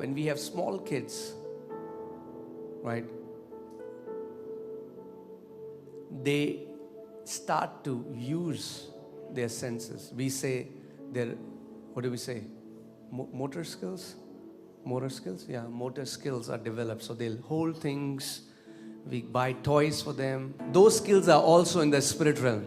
when we have small kids, right? They start to use their senses. We say their, what do we say? Motor skills? Motor skills? Yeah, motor skills are developed. So they'll hold things. We buy toys for them. Those skills are also in the spirit realm.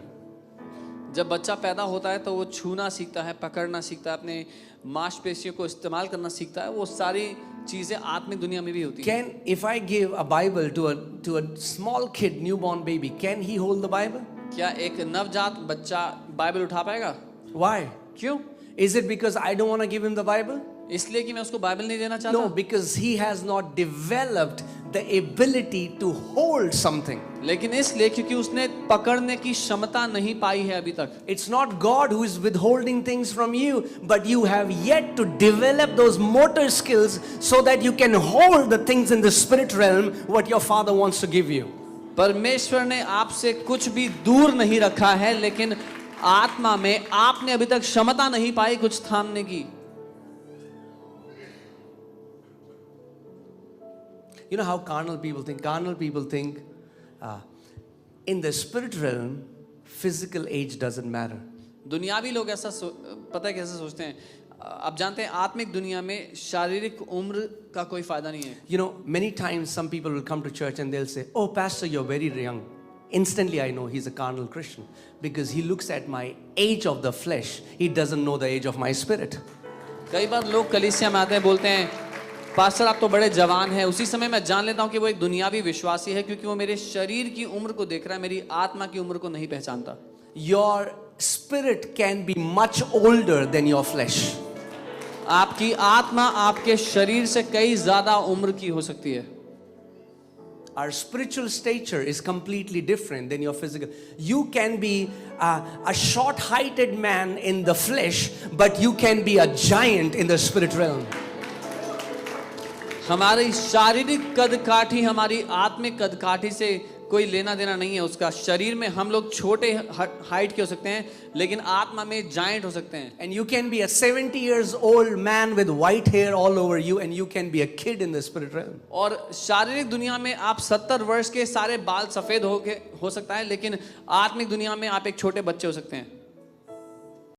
जब बच्चा पैदा होता है तो वो छूना सीखता है, पकड़ना सीखता है, अपने मांसपेशियों को इस्तेमाल करना सीखता है. वो सारी चीजें आत्मिक दुनिया में भी होती हैं. Can, if I give a Bible to a small kid, newborn baby, can he hold the Bible? क्या एक नवजात बच्चा बाइबल उठा पाएगा? Why? क्यों? Is it because I don't want to give him the Bible? इसलिए कि मैं उसको बाइबल नहीं देना चाहता? No, because he has not developed the ability to hold something. लेकिन इसलिए क्योंकि उसने पकड़ने की क्षमता नहीं पाई है अभी तक. It's not God who is withholding things from you, but you have yet to develop those motor skills so that you can hold the things in the spirit realm what your Father wants to give you. परमेश्वर ने आपसे कुछ भी दूर नहीं रखा है, लेकिन आत्मा में आपने अभी तक क्षमता नहीं पाई कुछ थामने की. You know how carnal people think? Carnal people think in the spirit realm, physical age doesn't matter. दुनियावी लोग ऐसा पता है कैसे सोचते हैं? आप जानते हैं आत्मिक दुनिया में शारीरिक उम्र का कोई फायदा नहीं है. You know, many times some people will come to church and they'll say, "Oh, pastor, you're very young." Instantly I know he's a carnal Christian because he looks at my age of the flesh. He doesn't know the age of my spirit. कई बार लोग कलीसिया में आते हैं, बोलते हैं pastor आप तो बड़े जवान हैं. उसी समय मैं जान लेता हूं कि वो एक दुनियावी विश्वासी है, क्योंकि वो मेरे शरीर की उम्र को देख रहा है, मेरी आत्मा की उम्र को नहीं पहचानता. Your spirit can be much older than your flesh. आपकी आत्मा आपके शरीर से कई ज्यादा उम्र की हो सकती है. Our spiritual stature is completely different than your physical. You can be a short-heighted man in the flesh, but you can be a giant in the spirit realm. हमारी शारीरिक कदकाठी हमारी आत्मिक कदकाठी से कोई लेना देना नहीं है. उसका शरीर में हम लोग छोटे हाइट के हो सकते हैं, लेकिन आत्मा में जायंट हो सकते हैं. And you can be a 70 years old man with white hair all over you, and you can be a kid in the spirit realm. और शारीरिक दुनिया में आप 70 वर्ष के सारे बाल सफेद हो सकता है, लेकिन आत्मिक दुनिया में आप एक छोटे बच्चे हो सकते हैं.